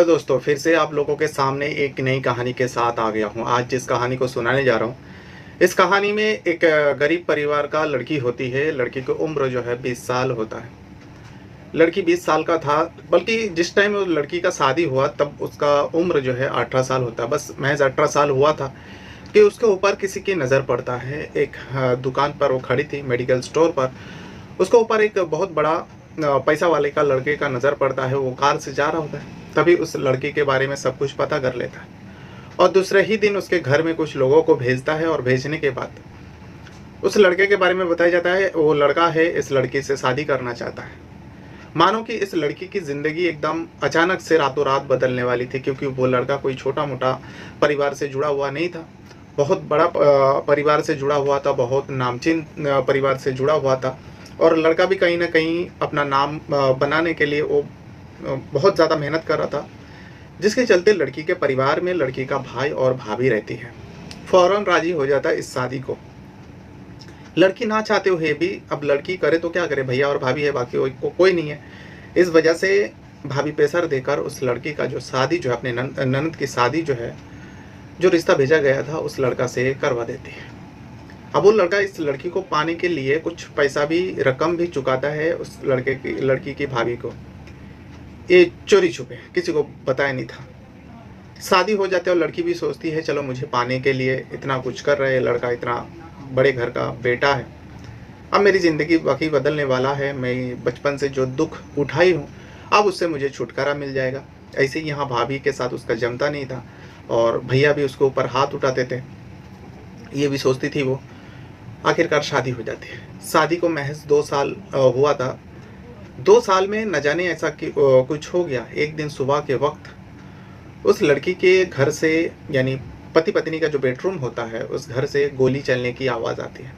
Hello दोस्तों, फिर से आप लोगों के सामने एक नई कहानी के साथ आ गया हूँ। आज जिस कहानी को सुनाने जा रहा हूँ, इस कहानी में एक गरीब परिवार का लड़की होती है। लड़की की उम्र जो है 20 साल होता है। लड़की 20 साल का था, बल्कि जिस टाइम उस लड़की का शादी हुआ तब उसका उम्र जो है 18 साल होता है। बस महज 18 साल हुआ था कि उसके ऊपर किसी की नज़र पड़ता है। एक दुकान पर वो खड़ी थी, मेडिकल स्टोर पर। उसके ऊपर एक बहुत बड़ा पैसा वाले का लड़के का नज़र पड़ता है। वो कार से जा रहा होता है, तभी उस लड़की के बारे में सब कुछ पता कर लेता है और दूसरे ही दिन उसके घर में कुछ लोगों को भेजता है। और भेजने के बाद उस लड़के के बारे में बताया जाता है वो लड़का है, इस लड़की से शादी करना चाहता है। मानो कि इस लड़की की ज़िंदगी एकदम अचानक से रातों रात बदलने वाली थी, क्योंकि वो लड़का कोई छोटा मोटा परिवार से जुड़ा हुआ नहीं था। बहुत बड़ा परिवार से जुड़ा हुआ था, बहुत नामचीन परिवार से जुड़ा हुआ था। और लड़का भी कहीं ना कहीं अपना नाम बनाने के लिए वो बहुत ज़्यादा मेहनत कर रहा था, जिसके चलते लड़की के परिवार में लड़की का भाई और भाभी रहती है। फौरन राजी हो जाता है इस शादी को। लड़की ना चाहते हुए भी अब लड़की करे तो क्या करे, भैया और भाभी है, बाकी कोई नहीं है। इस वजह से भाभी प्रेशर देकर उस लड़की का जो शादी जो है, अपने ननद की शादी जो है, जो रिश्ता भेजा गया था उस लड़का से करवा देती है। अब वो लड़का इस लड़की को पाने के लिए कुछ पैसा भी, रकम भी चुकाता है उस लड़की की भाभी को। ये चोरी छुपे, किसी को बताया नहीं था। शादी हो जाती है और लड़की भी सोचती है चलो मुझे पाने के लिए इतना कुछ कर रहे हैं, लड़का इतना बड़े घर का बेटा है, अब मेरी ज़िंदगी बाकी बदलने वाला है। मैं बचपन से जो दुख उठाई हूँ अब उससे मुझे छुटकारा मिल जाएगा। ऐसे ही यहाँ भाभी के साथ उसका जमता नहीं था और भैया भी उसके ऊपर हाथ उठाते थे, ये भी सोचती थी वो। आखिरकार शादी हो जाती है। शादी को महज 2 साल हुआ था। 2 साल में न जाने ऐसा कुछ हो गया। एक दिन सुबह के वक्त उस लड़की के घर से, यानी पति पत्नी का जो बेडरूम होता है, उस घर से गोली चलने की आवाज़ आती है।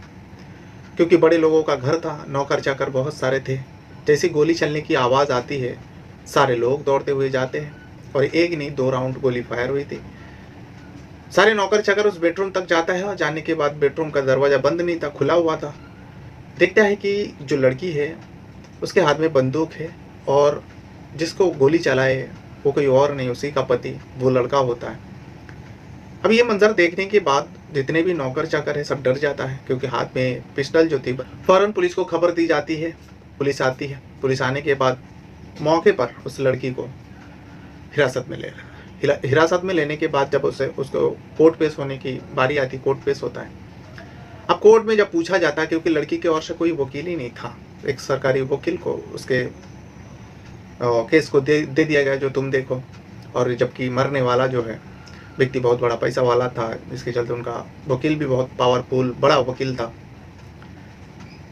क्योंकि बड़े लोगों का घर था, नौकर चाकर बहुत सारे थे। जैसी गोली चलने की आवाज़ आती है, सारे लोग दौड़ते हुए जाते हैं और एक नहीं 2 राउंड गोली फायर हुई थी। सारे नौकर चाकर उस बेडरूम तक जाता है और जाने के बाद बेडरूम का दरवाज़ा बंद नहीं था, खुला हुआ था। देखता है कि जो लड़की है उसके हाथ में बंदूक है और जिसको गोली चलाए वो कोई और नहीं, उसी का पति वो लड़का होता है। अब ये मंजर देखने के बाद जितने भी नौकर चाकर है सब डर जाता है, क्योंकि हाथ में पिस्टल जो थी। फौरन पुलिस को खबर दी जाती है, पुलिस आती है। पुलिस आने के बाद मौके पर उस लड़की को हिरासत में हिरासत में लेने के बाद जब उसको कोर्ट पेश होने की बारी आती, कोर्ट पेश होता है। अब कोर्ट में जब पूछा जाता है, क्योंकि लड़की की ओर से कोई वकील ही नहीं था, एक सरकारी वकील को उसके केस को दे दिया गया, जो तुम देखो। और जबकि मरने वाला जो है व्यक्ति बहुत बड़ा पैसा वाला था, जिसके चलते उनका वकील भी बहुत पावरफुल बड़ा वकील था।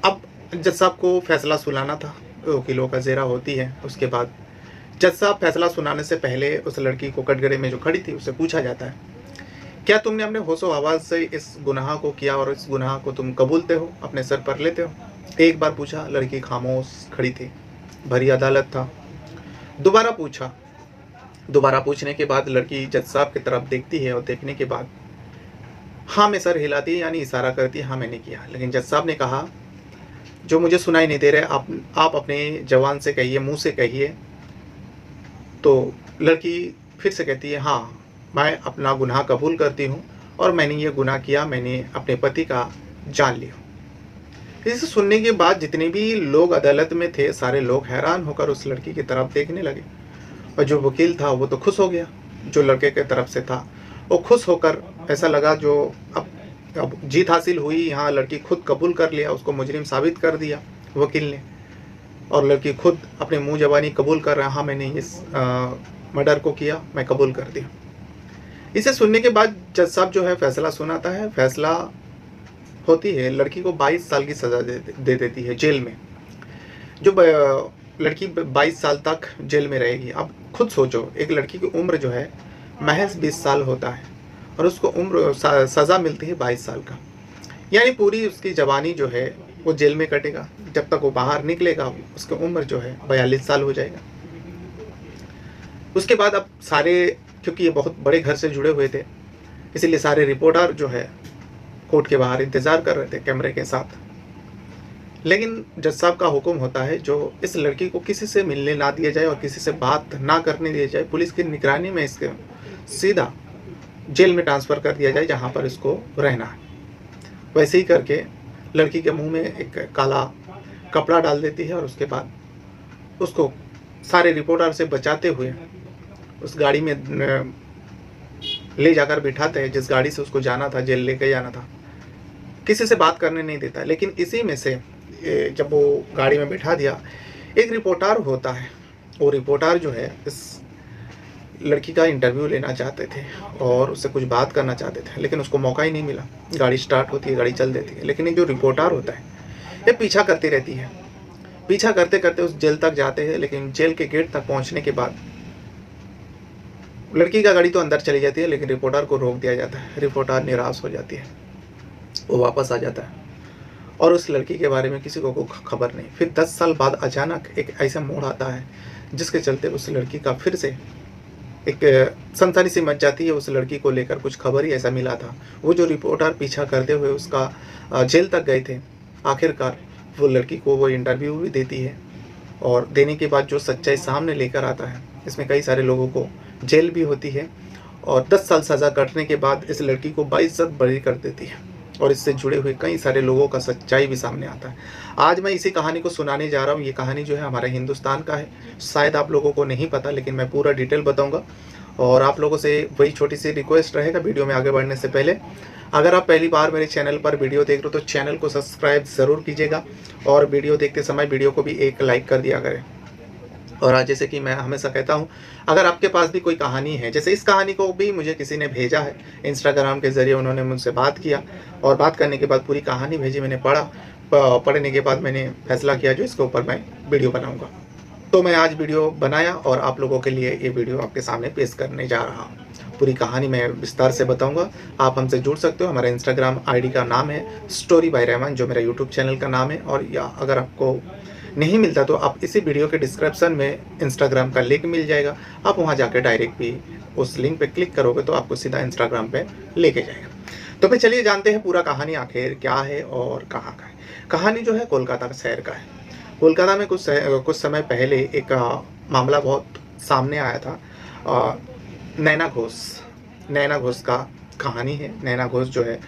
अब जज साहब को फैसला सुनाना था, वकीलों का जेरा होती है। उसके बाद जज साहब फैसला सुनाने से पहले उस लड़की को कटघरे में जो खड़ी थी उससे पूछा जाता है, क्या तुमने अपने होशो आवाज़ से इस गुनाह को किया और इस गुनाह को तुम कबूलते हो, अपने सर पर लेते हो? एक बार पूछा, लड़की खामोश खड़ी थी, भरी अदालत था। दोबारा पूछा। दोबारा पूछने के बाद लड़की जज साहब की तरफ देखती है और देखने के बाद हाँ में सर हिलाती है, यानी इशारा करती है, हाँ मैंने किया। लेकिन जज साहब ने कहा, जो मुझे सुनाई नहीं दे रहे, आप अपने जवान से कहिए, मुंह से कहिए। तो लड़की फिर से कहती है, हाँ मैं अपना गुनाह कबूल करती हूँ और मैंने ये गुनाह किया, मैंने अपने पति का जान लिया। इसे सुनने के बाद जितने भी लोग अदालत में थे सारे लोग हैरान होकर उस लड़की की तरफ देखने लगे। और जो वकील था वो तो खुश हो गया, जो लड़के के तरफ से था वो खुश होकर ऐसा लगा जो अब जीत हासिल हुई। यहाँ लड़की खुद कबूल कर लिया, उसको मुजरिम साबित कर दिया वकील ने। और लड़की खुद अपने मुंह जबानी कबूल कर रहा, हाँ मैंने इस मर्डर को किया, मैं कबूल कर दिया। इसे सुनने के बाद जज साहब जो है फैसला सुनाता है। फैसला होती है, लड़की को 22 साल की सज़ा दे देती है जेल में। जो लड़की 22 साल तक जेल में रहेगी। अब खुद सोचो, एक लड़की की उम्र जो है महज 20 साल होता है और उसको उम्र सज़ा मिलती है 22 साल का, यानी पूरी उसकी जवानी जो है वो जेल में कटेगा। जब तक वो बाहर निकलेगा उसकी उम्र जो है 42 साल हो जाएगा। उसके बाद अब सारे, क्योंकि ये बहुत बड़े घर से जुड़े हुए थे, इसीलिए सारे रिपोर्टर जो है कोर्ट के बाहर इंतज़ार कर रहे थे कैमरे के साथ। लेकिन जज साहब का हुक्म होता है जो इस लड़की को किसी से मिलने ना दिया जाए और किसी से बात ना करने दिया जाए, पुलिस की निगरानी में इसके सीधा जेल में ट्रांसफ़र कर दिया जाए जहाँ पर इसको रहना है। वैसे ही करके लड़की के मुंह में एक काला कपड़ा डाल देती है और उसके बाद उसको सारे रिपोर्टर से बचाते हुए उस गाड़ी में ले जाकर बिठाते हैं जिस गाड़ी से उसको जाना था, जेल लेके जाना था। किसी से बात करने नहीं देता। लेकिन इसी में से जब वो गाड़ी में बिठा दिया, एक रिपोर्टर होता है। वो रिपोर्टर जो है इस लड़की का इंटरव्यू लेना चाहते थे और उससे कुछ बात करना चाहते थे, लेकिन उसको मौका ही नहीं मिला। गाड़ी स्टार्ट होती है, गाड़ी चल देती है, लेकिन ये जो रिपोर्टर होता है ये पीछा करती रहती है। पीछा करते करते उस जेल तक जाते हैं, लेकिन जेल के गेट तक पहुंचने के बाद लड़की का गाड़ी तो अंदर चली जाती है, लेकिन रिपोर्टर को रोक दिया जाता है। रिपोर्टर निराश हो जाती है, वो वापस आ जाता है और उस लड़की के बारे में किसी को कोई खबर नहीं। फिर 10 साल बाद अचानक एक ऐसा मोड़ आता है जिसके चलते उस लड़की का फिर से एक सनसनी सी मच जाती है। उस लड़की को लेकर कुछ खबर ही ऐसा मिला था। वो जो रिपोर्टर पीछा करते हुए उसका जेल तक गए थे, आखिरकार वो लड़की को वो इंटरव्यू भी देती है और देने के बाद जो सच्चाई सामने लेकर आता है, इसमें कई सारे लोगों को जेल भी होती है और 10 साल सज़ा कटने के बाद इस लड़की को बाइज्जत बरी कर देती है और इससे जुड़े हुए कई सारे लोगों का सच्चाई भी सामने आता है। आज मैं इसी कहानी को सुनाने जा रहा हूँ। ये कहानी जो है हमारे हिंदुस्तान का है। शायद आप लोगों को नहीं पता, लेकिन मैं पूरा डिटेल बताऊँगा और आप लोगों से वही छोटी सी रिक्वेस्ट रहेगा वीडियो में आगे बढ़ने से पहले, अगर आप पहली बार मेरे चैनल पर वीडियो देख रहे हो तो चैनल को सब्सक्राइब ज़रूर कीजिएगा और वीडियो देखते समय वीडियो को भी एक लाइक कर दिया करें। और आज जैसे कि मैं हमेशा कहता हूँ, अगर आपके पास भी कोई कहानी है, जैसे इस कहानी को भी मुझे किसी ने भेजा है इंस्टाग्राम के ज़रिए, उन्होंने मुझसे बात किया और बात करने के बाद पूरी कहानी भेजी। मैंने पढ़ने के बाद मैंने फैसला किया जो इसके ऊपर मैं वीडियो बनाऊँगा। तो मैं आज वीडियो बनाया और आप लोगों के लिए ये वीडियो आपके सामने पेश करने जा रहा हूँ। पूरी कहानी मैं विस्तार से बताऊंगा। आप हमसे जुड़ सकते हो। हमारा इंस्टाग्राम आईडी का नाम है स्टोरी बाय रहमान, जो मेरा यूट्यूब चैनल का नाम है। और या अगर आपको नहीं मिलता तो आप इसी वीडियो के डिस्क्रिप्शन में इंस्टाग्राम का लिंक मिल जाएगा। आप वहां जाकर डायरेक्ट भी उस लिंक पे क्लिक करोगे तो आपको सीधा इंस्टाग्राम पे लेके जाएगा। तो फिर चलिए जानते हैं पूरा कहानी आखिर क्या है और कहाँ का है। कहानी जो है कोलकाता शहर का है। कोलकाता में कुछ समय पहले एक मामला बहुत सामने आया था। नैना घोष का कहानी है। नैना घोष जो है,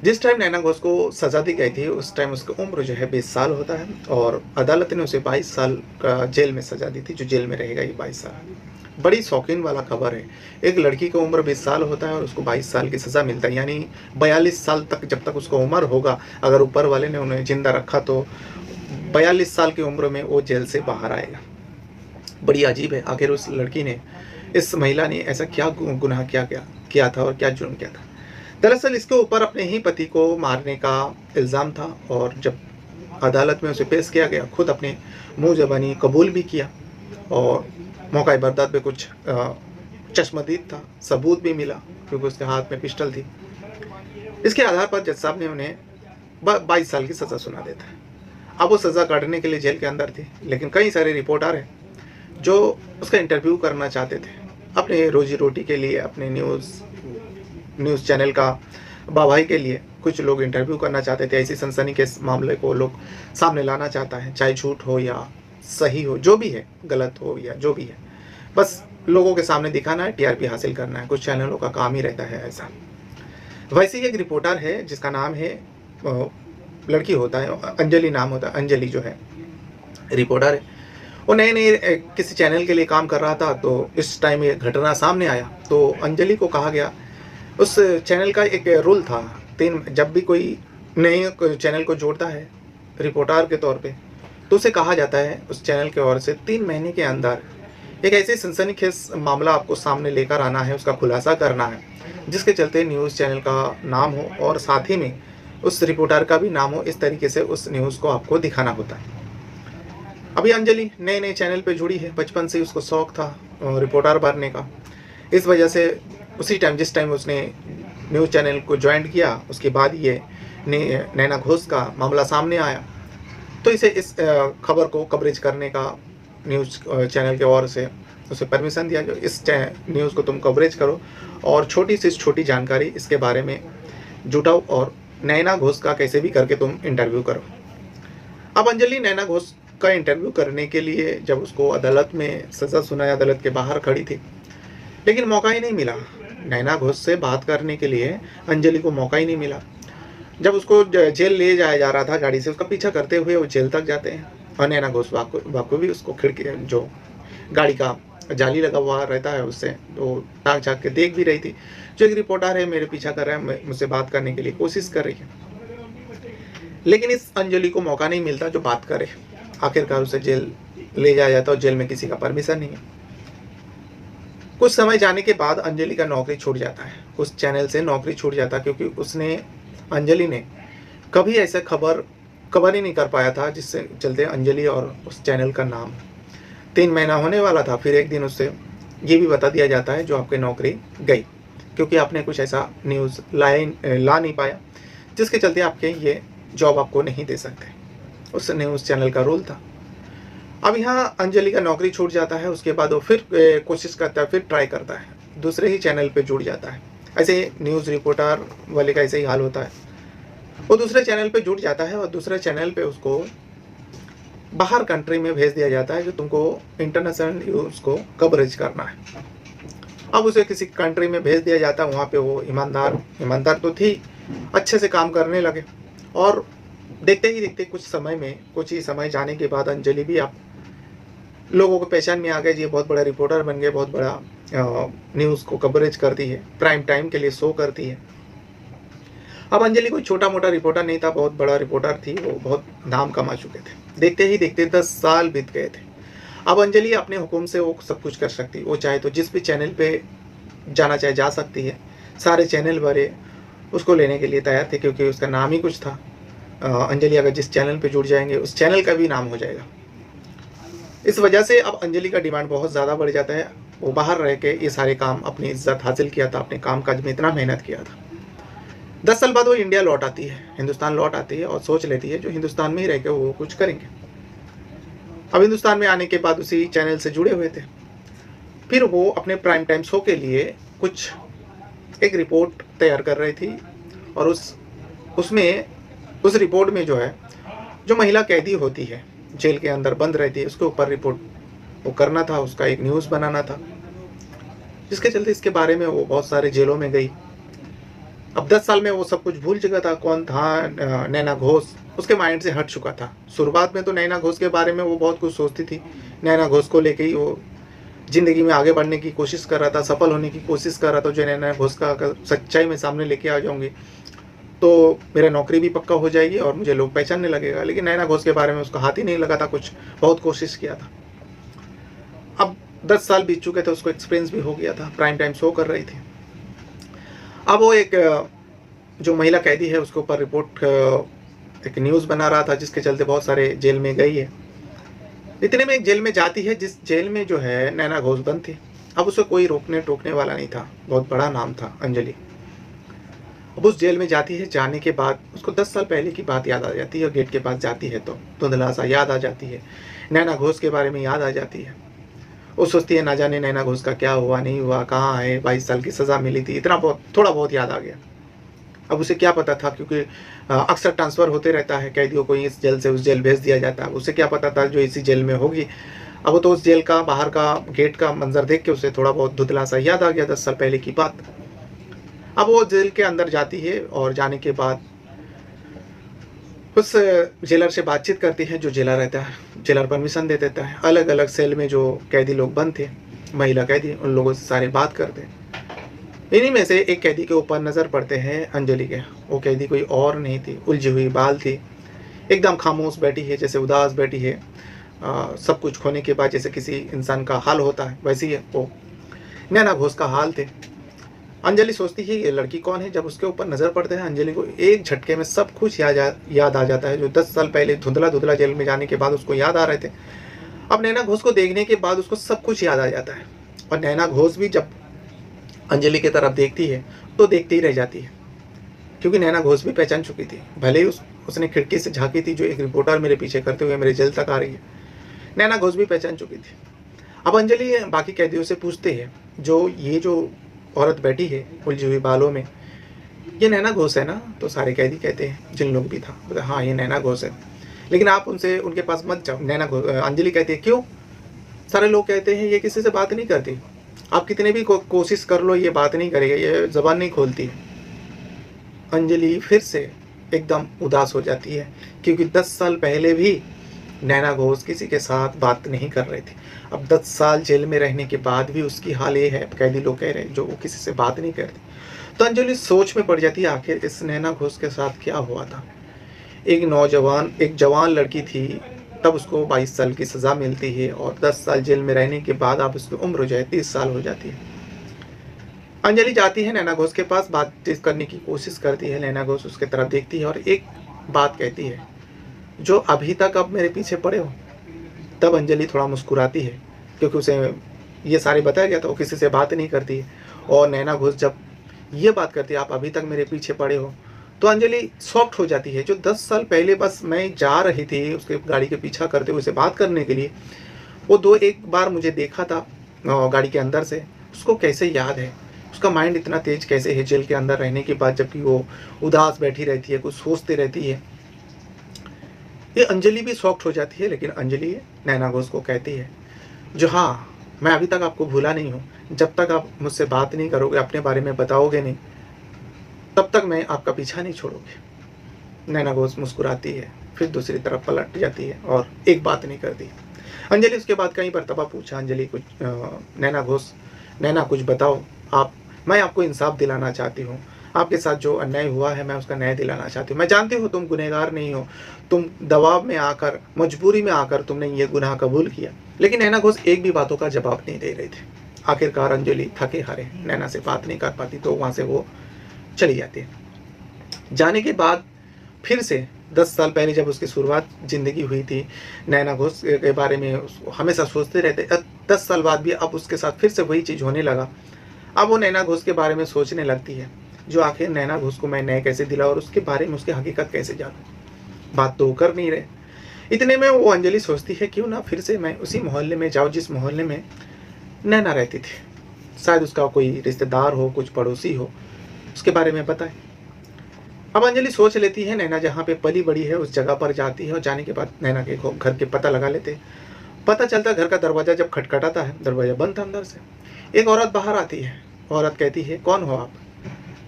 जिस टाइम नैना घोष को सज़ा दी गई थी उस टाइम उसकी उम्र जो है 20 साल होता है और अदालत ने उसे 22 साल का जेल में सज़ा दी थी, जो जेल में रहेगा ये 22 साल। बड़ी शौकीन वाला खबर है। एक लड़की की उम्र 20 साल होता है और उसको 22 साल की सज़ा मिलता है, यानी 42 साल तक जब तक उसको उम्र होगा, अगर ऊपर वाले ने उन्हें ज़िंदा रखा तो 42 साल की उम्र में वो जेल से बाहर आएगा। बड़ी अजीब है, आखिर उस लड़की ने, इस महिला ने ऐसा क्या गुनाह किया था और क्या जुर्म किया था। दरअसल इसके ऊपर अपने ही पति को मारने का इल्ज़ाम था और जब अदालत में उसे पेश किया गया, खुद अपने मुंह ज़बानी कबूल भी किया और मौका बर्दात पे कुछ चश्मदीद था, सबूत भी मिला क्योंकि उसके हाथ में पिस्टल थी। इसके आधार पर जज साहब ने उन्हें 22 साल की सज़ा सुना देता है। अब वो सज़ा काटने के लिए जेल के अंदर थी, लेकिन कई सारे रिपोर्टर हैं जो उसका इंटरव्यू करना चाहते थे अपने रोजी रोटी के लिए, अपने न्यूज़ चैनल का वाहवाही के लिए। कुछ लोग इंटरव्यू करना चाहते थे। ऐसी सनसनी के मामले को लोग सामने लाना चाहता है, चाहे झूठ हो या सही हो, जो भी है, गलत हो या जो भी है, बस लोगों के सामने दिखाना है, टीआरपी हासिल करना है। कुछ चैनलों का काम ही रहता है ऐसा। वैसे ही एक रिपोर्टर है जिसका नाम है, लड़की होता है, अंजलि नाम होता है। अंजलि जो है रिपोर्टर है, वो नए किसी चैनल के लिए काम कर रहा था। तो इस टाइम ये घटना सामने आया तो अंजलि को कहा गया, उस चैनल का एक रूल था, जब भी कोई नए चैनल को जोड़ता है रिपोर्टर के तौर पे, तो उसे कहा जाता है उस चैनल की ओर से 3 महीने के अंदर एक ऐसे सनसनीखेज मामला आपको सामने लेकर आना है, उसका खुलासा करना है, जिसके चलते न्यूज़ चैनल का नाम हो और साथ ही में उस रिपोर्टर का भी नाम हो। इस तरीके से उस न्यूज़ को आपको दिखाना होता है। अभी अंजलि नए चैनल पे जुड़ी है, बचपन से उसको शौक था रिपोर्टर बनने का। इस वजह से उसी टाइम, जिस टाइम उसने न्यूज़ चैनल को ज्वाइन किया, उसके बाद ये नैना घोष का मामला सामने आया, तो इसे इस खबर को कवरेज करने का न्यूज़ चैनल के ओर से उसे परमिशन दिया, जो इस न्यूज़ को तुम कवरेज करो और छोटी से छोटी जानकारी इसके बारे में जुटाओ और नैना घोष का कैसे भी करके तुम इंटरव्यू करो। अब अंजलि नैना घोष का इंटरव्यू करने के लिए जब उसको अदालत में सज़ा सुनाई, अदालत के बाहर खड़ी थी, लेकिन मौका ही नहीं मिला। नैना घोष से बात करने के लिए अंजलि को मौका ही नहीं मिला। जब उसको जेल ले जाया जा रहा था गाड़ी से, उसका पीछा करते हुए वो जेल तक जाते हैं और नैना घोष भी उसको खिड़की, जो गाड़ी का जाली लगा हुआ रहता है, उससे वो ताक झाँक के देख भी रही थी। जो एक रिपोर्टर है मेरे पीछा कर रहा है, मुझसे बात करने के लिए कोशिश कर रही है, लेकिन इस अंजलि को मौका नहीं मिलता जो बात करे। आखिरकार उसे जेल ले जाया जाता और जेल में किसी का परमिशन नहीं है। कुछ समय जाने के बाद अंजलि का नौकरी छूट जाता है, उस चैनल से नौकरी छूट जाता है, क्योंकि अंजलि ने कभी ऐसे कवर ही नहीं कर पाया था, जिससे चलते अंजलि और उस चैनल का नाम 3 महीना होने वाला था। फिर एक दिन उससे ये भी बता दिया जाता है जो आपकी नौकरी गई, क्योंकि आपने कुछ ऐसा न्यूज़ ला नहीं पाया, जिसके चलते आपके ये जॉब आपको नहीं दे सकते। उस न्यूज़ चैनल का रोल था। अब यहाँ अंजलि का नौकरी छूट जाता है। उसके बाद वो फिर कोशिश करता है, फिर ट्राई करता है, दूसरे ही चैनल पे जुड़ जाता है। ऐसे न्यूज़ रिपोर्टर वाले का ऐसे ही हाल होता है। वो दूसरे चैनल पे जुड़ जाता है और दूसरे चैनल पे उसको बाहर कंट्री में भेज दिया जाता है, जो तुमको इंटरनेशनल न्यूज़ को कवरेज करना है। अब उसे किसी कंट्री में भेज दिया जाता है। वहाँ पे वो ईमानदार तो थी, अच्छे से काम करने लगे और देखते ही देखते कुछ ही समय जाने के बाद अंजलि भी आप लोगों को पहचान में आ गए। ये बहुत बड़ा रिपोर्टर बन गए, बहुत बड़ा न्यूज़ को कवरेज करती है, प्राइम टाइम के लिए शो करती है। अब अंजलि कोई छोटा मोटा रिपोर्टर नहीं था, बहुत बड़ा रिपोर्टर थी। वो बहुत नाम कमा चुके थे। देखते ही देखते 10 साल बीत गए थे। अब अंजलि अपने हुक्म से वो सब कुछ कर सकती, वो चाहे तो जिस भी चैनल पे जाना चाहे जा सकती है। सारे चैनल वाले उसको लेने के लिए तैयार थे, क्योंकि उसका नाम ही कुछ था। अंजलि अगर जिस चैनल पे जुड़ जाएंगे उस चैनल का भी नाम हो जाएगा। इस वजह से अब अंजलि का डिमांड बहुत ज़्यादा बढ़ जाता है। वो बाहर रह के ये सारे काम, अपनी इज्जत हासिल किया था, अपने काम काज में इतना मेहनत किया था। 10 साल बाद वो इंडिया लौट आती है, हिंदुस्तान लौट आती है और सोच लेती है जो हिंदुस्तान में ही रह के वो कुछ करेंगे। अब हिंदुस्तान में आने के बाद उसी चैनल से जुड़े हुए थे। फिर वो अपने प्राइम टाइम शो के लिए एक रिपोर्ट तैयार कर रही थी और उस रिपोर्ट में जो महिला कैदी होती है, जेल के अंदर बंद रहती है, उसके ऊपर रिपोर्ट वो करना था, उसका एक न्यूज़ बनाना था, जिसके चलते इसके बारे में वो बहुत सारे जेलों में गई। अब 10 साल में वो सब कुछ भूल चुका था, कौन था नैना घोष, उसके माइंड से हट चुका था। शुरुआत में तो नैना घोष के बारे में वो बहुत कुछ सोचती थी। नैना घोष को लेके ही वो ज़िंदगी में आगे बढ़ने की कोशिश कर रहा था, सफल होने की कोशिश कर रहा था। जो नैना घोष का अगर सच्चाई में सामने लेके आ जाऊंगी तो मेरा नौकरी भी पक्का हो जाएगी और मुझे लोग पहचानने लगेगा। लेकिन नैना घोष के बारे में उसका हाथ ही नहीं लगा था, कुछ बहुत कोशिश किया था। अब 10 साल बीत चुके थे, उसको एक्सपीरियंस भी हो गया था, प्राइम टाइम शो कर रही थी। अब वो जो महिला कैदी है उसके ऊपर एक न्यूज़ बना रहा था, जिसके चलते बहुत सारे जेल में गई है। इतने में एक जेल में जाती है, जिस जेल में जो है नैना घोष बंद थी। अब उसे कोई रोकने टोकने वाला नहीं था, बहुत बड़ा नाम था अंजलि। अब उस जेल में जाती है, जाने के बाद उसको 10 साल पहले की बात याद आ जाती है और गेट के पास जाती है तो धुंधला सा याद आ जाती है, नैना घोष के बारे में याद आ जाती है। वो सोचती है ना जाने नैना घोष का क्या हुआ नहीं हुआ, कहाँ है, 22 साल की सज़ा मिली थी, थोड़ा बहुत याद आ गया। अब उसे क्या पता था, क्योंकि अक्सर ट्रांसफ़र होते रहता है, कैदियों को इस जेल से उस जेल भेज दिया जाता है। उसे क्या पता था जो इसी जेल में होगी। अब वो तो उस जेल का बाहर का गेट का मंजर देख के उसे थोड़ा बहुत धुंधला सा याद आ गया 10 साल पहले की बात। अब वो जेल के अंदर जाती है और जाने के बाद उस जेलर से बातचीत करती है। जो जेलर रहता है, जेलर परमिशन दे देता है। अलग अलग सेल में जो कैदी लोग बंद थे, महिला कैदी, उन लोगों से सारे बात करते हैं। इन्हीं में से एक कैदी के ऊपर नज़र पड़ते हैं अंजलि के। वो कैदी कोई और नहीं थी, उलझी हुई बाल थी, एकदम खामोश बैठी है, जैसे उदास बैठी है। सब कुछ खोने के बाद जैसे किसी इंसान का हाल होता है, वैसे ही वो नैना घोष का हाल थे। अंजलि सोचती है ये लड़की कौन है। जब उसके ऊपर नज़र पड़ते हैं अंजलि को एक झटके में सब कुछ याद आ जाता है, जो 10 साल पहले धुंधला जेल में जाने के बाद उसको याद आ रहे थे। अब नैना घोष को देखने के बाद उसको सब कुछ याद आ जाता है। और नैना घोष भी जब अंजलि की तरफ देखती है तो देखती ही रह जाती है, क्योंकि नैना घोष भी पहचान चुकी थी। भले ही उसने खिड़की से झांकी थी, जो एक रिपोर्टर मेरे पीछे करते हुए मेरे जेल तक आ रही है, नैना घोष भी पहचान चुकी थी। अब अंजलि बाकी कैदियों से पूछते हैं, जो औरत बैठी है उलझी हुई बालों में, ये नैना घोष है ना? तो सारे कैदी कहते हैं, जिन लोग भी था, बोले हाँ ये नैना घोष है। लेकिन आप उनसे उनके पास मत जाओ। अंजलि कहती है क्यों? सारे लोग कहते हैं ये किसी से बात नहीं करती, आप कितने भी कोशिश कर लो ये बात नहीं करेगी, ये ज़बान नहीं खोलती है। अंजलि फिर से एकदम उदास हो जाती है, क्योंकि 10 साल पहले भी नैना घोष किसी के साथ बात नहीं कर रही थी। अब 10 साल जेल में रहने के बाद भी उसकी हाल ये है, कैदी लोग कह रहे हैं, जो वो किसी से बात नहीं करती। तो अंजलि सोच में पड़ जाती है आखिर इस नैना घोष के साथ क्या हुआ था। एक जवान लड़की थी, तब उसको 22 साल की सज़ा मिलती है और 10 साल जेल में रहने के बाद अब उसकी उम्र जो है 30 साल हो जाती है। अंजलि जाती है नैना घोष के पास, बातचीत करने की कोशिश करती है। नैना घोष उसके तरफ देखती है और एक बात कहती है, जो अभी तक अब मेरे पीछे पड़े हो। तब अंजलि थोड़ा मुस्कुराती है, क्योंकि उसे ये सारे बताया गया था, वो किसी से बात नहीं करती है। और नैना घोष जब ये बात करती है, आप अभी तक मेरे पीछे पड़े हो, तो अंजलि शॉक्ड हो जाती है। जो 10 साल पहले बस मैं जा रही थी उसके गाड़ी के पीछा करते हुए उसे बात करने के लिए, वो एक बार मुझे देखा था गाड़ी के अंदर से, उसको कैसे याद है, उसका माइंड इतना तेज कैसे है जेल के अंदर रहने के बाद, जबकि वो उदास बैठी रहती है, कुछ सोचती रहती है। ये अंजलि भी शॉक्ड हो जाती है, लेकिन अंजलि नैना घोष को कहती है, जो हाँ, मैं अभी तक आपको भूला नहीं हूँ, जब तक आप मुझसे बात नहीं करोगे, अपने बारे में बताओगे नहीं, तब तक मैं आपका पीछा नहीं छोड़ूंगी। नैना घोष मुस्कुराती है, फिर दूसरी तरफ पलट जाती है और एक बात नहीं करती। अंजलि उसके बाद कई मरतबा पूछा, अंजलि कुछ नैना कुछ बताओ, मैं आपको इंसाफ दिलाना चाहती हूँ, आपके साथ जो अन्याय हुआ है मैं उसका न्याय दिलाना चाहती हूँ। मैं जानती हूँ तुम गुनहगार नहीं हो, तुम दबाव में आकर, मजबूरी में आकर तुमने ये गुनाह कबूल किया। लेकिन नैना घोष एक भी बातों का जवाब नहीं दे रही थी। आखिरकार अंजलि थके हारे नैना से बात नहीं कर पाती, तो वहाँ से वो चली जाती है। जाने के बाद फिर से 10 साल पहले जब उसकी शुरुआत ज़िंदगी हुई थी, नैना घोष के बारे में हमेशा सोचते रहते। 10 साल बाद भी अब उसके साथ फिर से वही चीज़ होने लगा। अब वो नैना घोष के बारे में सोचने लगती है, जो आखिर नैना घोष को मैं न्याय कैसे दिलाऊं और उसके बारे में, उसकी हकीकत कैसे जानूं। बात तो कर नहीं रहे। इतने में वो अंजलि सोचती है, क्यों ना फिर से मैं उसी मोहल्ले में जाऊं जिस मोहल्ले में नैना रहती थी। शायद उसका कोई रिश्तेदार हो, कुछ पड़ोसी हो, उसके बारे में बताए। अब अंजलि सोच लेती है, नैना जहाँ पे पली बड़ी है उस जगह पर जाती है और जाने के बाद नैना के घर के पता लगा लेते हैं। पता चलता घर का दरवाज़ा जब खटखटाता है, दरवाज़ा बंद था अंदर से। एक औरत बाहर आती है, औरत कहती है, कौन हो आप?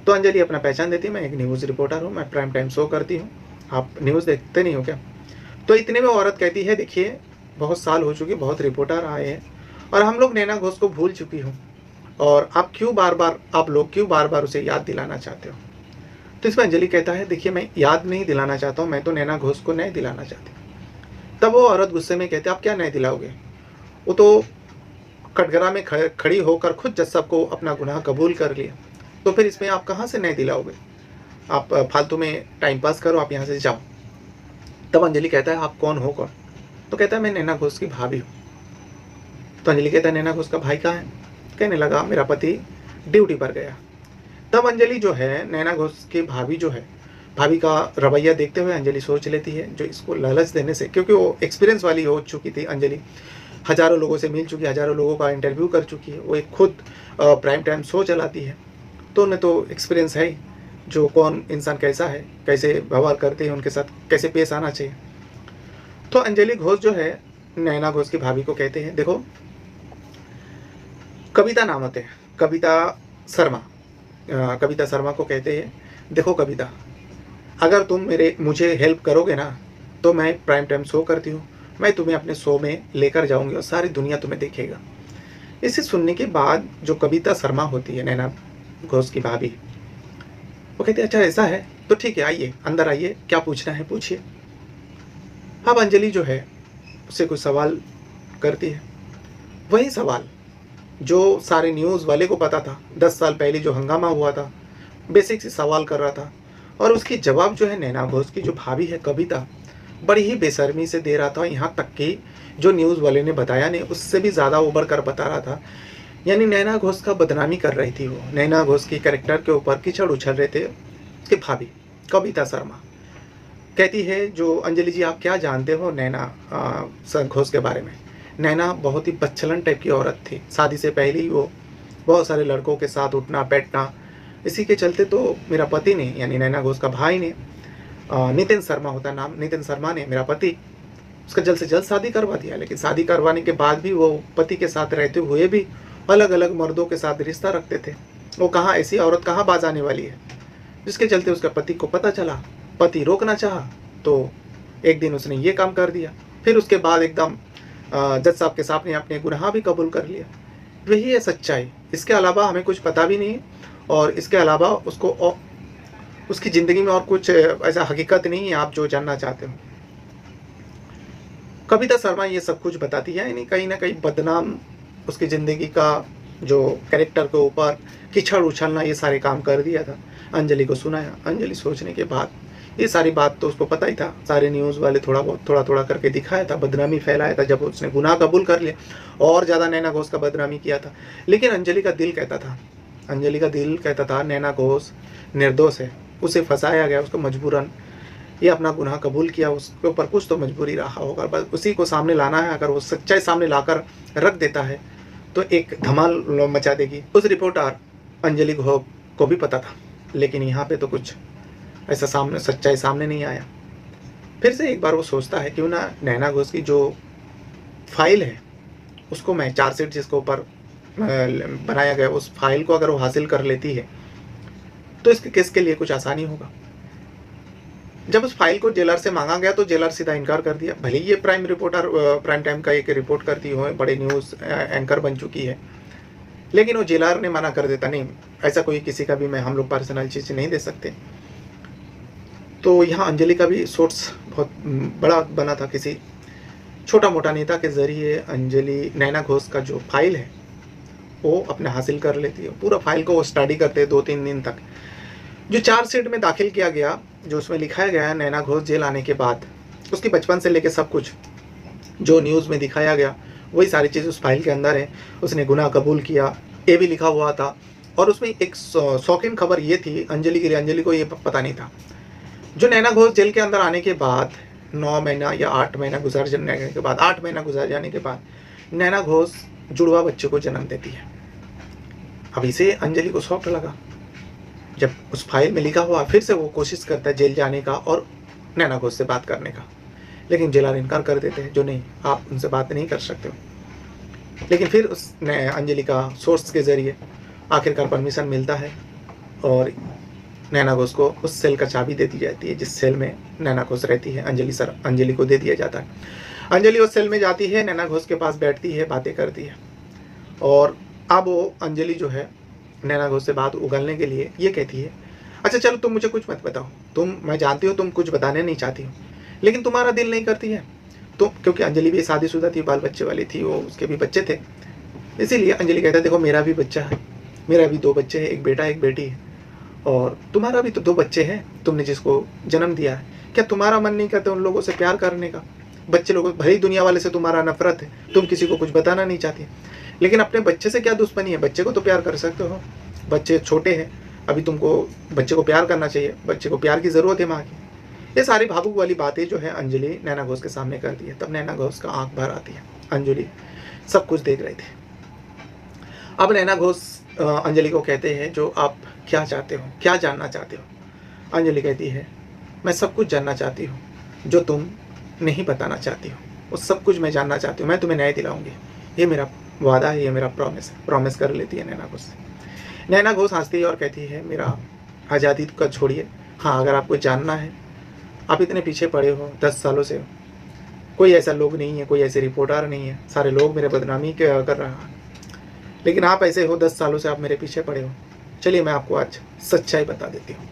तो अंजलि अपना पहचान देती है, मैं एक न्यूज़ रिपोर्टर हूँ, मैं प्राइम टाइम शो करती हूँ, आप न्यूज़ देखते नहीं हो क्या? तो इतने में औरत कहती है, देखिए बहुत साल हो चुके, बहुत रिपोर्टर आए हैं और हम लोग नैना घोष को भूल चुकी हूँ, और आप लोग क्यों बार बार उसे याद दिलाना चाहते हो? तो इसमें अंजलि कहता है, देखिए मैं याद नहीं दिलाना चाहता हूँ, मैं तो नैना घोष को न्याय दिलाना चाहती हूँ। तब वो औरत गुस्से में कहती है, आप क्या न्याय दिलाओगे? वो तो कटघरा में खड़ी होकर खुद जज सबको अपना गुनाह कबूल कर लिया, तो फिर इसमें आप कहाँ से न्याय दिलाओगे? आप फालतू में टाइम पास करो, आप यहाँ से जाओ। तब अंजलि कहता है, आप कौन हो कौन? तो कहता है, मैं नैना घोष की भाभी हूँ। तो अंजलि कहता है, नैना घोष का भाई कहाँ है? कहने लगा, मेरा पति ड्यूटी पर गया। तब अंजलि जो है, नैना घोष की भाभी जो है, भाभी का रवैया देखते हुए अंजलि सोच लेती है, जो इसको लालच देने से, क्योंकि वो एक्सपीरियंस वाली हो चुकी थी अंजलि, हज़ारों लोगों से मिल चुकी है, हज़ारों लोगों का इंटरव्यू कर चुकी है, वो एक खुद प्राइम टाइम शो चलाती है, तो उन्हें तो एक्सपीरियंस है ही, जो कौन इंसान कैसा है, कैसे व्यवहार करते हैं, उनके साथ कैसे पेश आना चाहिए। तो अंजलि घोष जो है नैना घोष की भाभी को कहते हैं, देखो कविता नाम होते हैं, कविता शर्मा को कहते हैं, देखो कविता, अगर तुम मुझे हेल्प करोगे ना, तो मैं प्राइम टाइम शो करती हूँ, मैं तुम्हें अपने शो में लेकर जाऊंगी और सारी दुनिया तुम्हें देखेगा। इसे सुनने के बाद जो कविता शर्मा होती है, नैना घोष की भाभी, वो कहती है, अच्छा ऐसा है तो ठीक है, आइए अंदर आइए, क्या पूछना है पूछिए। अब अंजलि जो है उससे कुछ सवाल करती है, वही सवाल जो सारे न्यूज़ वाले को पता था, 10 साल पहले जो हंगामा हुआ था, बेसिक से सवाल कर रहा था, और उसकी जवाब जो है नैना घोष की जो भाभी है कविता, बड़ी ही बेशर्मी से दे रहा था। यहाँ तक कि जो न्यूज़ वाले ने बताया नहीं, उससे भी ज़्यादा उबर कर बता रहा था। यानी नैना घोष का बदनामी कर रही थी वो, नैना घोष की कैरेक्टर के ऊपर कीचड़ उछल रहे थे उसकी भाभी कविता शर्मा। कहती है, जो अंजलि जी आप क्या जानते हो नैना घोष के बारे में? नैना बहुत ही बच्चलन टाइप की औरत थी, शादी से पहले ही वो बहुत सारे लड़कों के साथ उठना बैठना, इसी के चलते तो मेरा पति ने, यानी नैना घोष का भाई ने नितिन शर्मा होता है नाम, नितिन शर्मा ने, मेरा पति, उसका जल्द से जल्द शादी करवा दिया। लेकिन शादी करवाने के बाद भी वो पति के साथ रहते हुए भी अलग अलग मर्दों के साथ रिश्ता रखते थे। वो कहाँ, ऐसी औरत कहाँ बाज आने वाली है। जिसके चलते उसका पति को पता चला, पति रोकना चाहा तो एक दिन उसने ये काम कर दिया। फिर उसके बाद एकदम जज साहब के सामने अपने गुनाह भी कबूल कर लिया। वही है सच्चाई, इसके अलावा हमें कुछ पता भी नहीं, और इसके अलावा उसकी ज़िंदगी में और कुछ ऐसा हकीकत नहीं है आप जो जानना चाहते हो। कविता शर्मा ये सब कुछ बताती है, यानी कहीं ना कहीं बदनाम उसकी ज़िंदगी का जो कैरेक्टर के ऊपर कीचड़ उछलना ये सारे काम कर दिया था। अंजलि को सुनाया, अंजलि सोचने के बाद ये सारी बात तो उसको पता ही था, सारे न्यूज़ वाले थोड़ा थोड़ा करके दिखाया था, बदनामी फैलाया था। जब उसने गुनाह कबूल कर लिया और ज़्यादा नैना घोष का बदनामी किया था। लेकिन अंजलि का दिल कहता था नैना घोष निर्दोष है, उसे फंसाया गया, उसको मजबूरन ये अपना गुनाह कबूल किया, उसके ऊपर कुछ तो मजबूरी रहा होगा, बस उसी को सामने लाना है। अगर वो सच्चाई सामने लाकर रख देता है तो एक धमाल मचा देगी। उस रिपोर्टर अंजलि घोष को भी पता था, लेकिन यहाँ पे तो कुछ ऐसा सच्चाई सामने नहीं आया। फिर से एक बार वो सोचता है क्यों ना नैना घोष की जो फाइल है उसको मैं, चार्जशीट जिसके ऊपर बनाया गया, उस फाइल को अगर वो हासिल कर लेती है तो इसके केस के लिए कुछ आसानी होगा। जब उस फाइल को जेलर से मांगा गया तो जेलर सीधा इनकार कर दिया। भले ही ये प्राइम टाइम का एक रिपोर्ट करती हो, बड़े न्यूज़ एंकर बन चुकी है, लेकिन वो जेलर ने मना कर देता, नहीं ऐसा कोई किसी का भी हम लोग पर्सनल चीज़ नहीं दे सकते। तो यहाँ अंजलि का भी सोर्स बहुत बड़ा बना था, किसी छोटा मोटा नेता के ज़रिए अंजलि नैना घोष का जो फाइल है वो अपने हासिल कर लेती है। पूरा फाइल को वो स्टडी करते हैं 2-3 दिन तक। जो चार्जशीट में दाखिल किया गया, जो उसमें लिखाया गया है नैना घोष जेल आने के बाद उसकी बचपन से लेकर सब कुछ जो न्यूज़ में दिखाया गया वही सारी चीज़ उस फाइल के अंदर है। उसने गुनाह कबूल किया ये भी लिखा हुआ था। और उसमें एक शौकीन खबर ये थी अंजलि के लिए, अंजलि को ये पता नहीं था, जो नैना घोष जेल के अंदर आने के बाद 9 महीना या 8 महीना गुजर जाने के बाद 8 महीना गुजर जाने के बाद नैना घोष जुड़वा बच्चे को जन्म देती है। अब इसे अंजलि को शौक लगा, जब उस फाइल में लिखा हुआ, फिर से वो कोशिश करता है जेल जाने का और नैना घोष से बात करने का, लेकिन जेलर इनकार कर देते हैं, जो नहीं आप उनसे बात नहीं कर सकते हो। लेकिन फिर उस अंजलि का सोर्स के ज़रिए आखिरकार परमिशन मिलता है और नैना घोष को उस सेल का चाबी दे दी जाती है जिस सेल में नैना घोष रहती है। अंजलि को दे दिया जाता है। अंजलि उस सेल में जाती है, नैना घोष के पास बैठती है, बातें करती है। और अब वो अंजलि जो है नैना घोष से बात उगलने के लिए ये कहती है, अच्छा चलो तुम मुझे कुछ मत बताओ, मैं जानती हूँ तुम कुछ बताने नहीं चाहती हो, लेकिन तुम्हारा दिल नहीं करती है तो, क्योंकि अंजलि भी शादीशुदा थी, बाल बच्चे वाली थी, वो उसके भी बच्चे थे। इसीलिए अंजलि कहता है देखो मेरा भी बच्चा है, मेरा भी 2 बच्चे हैं, एक बेटा एक बेटी है, और तुम्हारा भी तो 2 बच्चे हैं, तुमने जिसको जन्म दिया है। क्या तुम्हारा मन नहीं करता उन लोगों से प्यार करने का? बच्चे लोगों, भले ही दुनिया वाले से तुम्हारा नफरत है, तुम किसी को कुछ बताना नहीं चाहती, लेकिन अपने बच्चे से क्या दुश्मनी है? बच्चे को तो प्यार कर सकते हो, बच्चे छोटे हैं, अभी तुमको बच्चे को प्यार करना चाहिए, बच्चे को प्यार की ज़रूरत है माँ की। ये सारी भावुक वाली बातें जो है अंजलि नैना घोष के सामने करती है। तब नैना घोष का आंख भर आती है। अंजलि सब कुछ देख रहे थे। अब नैना घोष अंजलि को कहते हैं जो आप क्या चाहते हो, क्या जानना चाहते हो? अंजलि कहती है मैं सब कुछ जानना चाहती हूँ जो तुम नहीं बताना चाहती हो, वो सब कुछ मैं जानना चाहती हूँ, मैं तुम्हें न्याय दिलाऊंगी, ये मेरा वादा है, ये मेरा प्रॉमिस कर लेती है नैना घोष। नैना घोष हंसती है और कहती है मेरा आज़ादी का छोड़िए, हाँ अगर आपको जानना है, आप इतने पीछे पड़े हो 10 सालों से, कोई ऐसा लोग नहीं है, कोई ऐसे रिपोर्टर नहीं है, सारे लोग मेरे बदनामी कर रहा है, लेकिन आप ऐसे हो 10 सालों से आप मेरे पीछे पड़े हो। चलिए मैं आपको आज सच्चाई बता देती हूँ।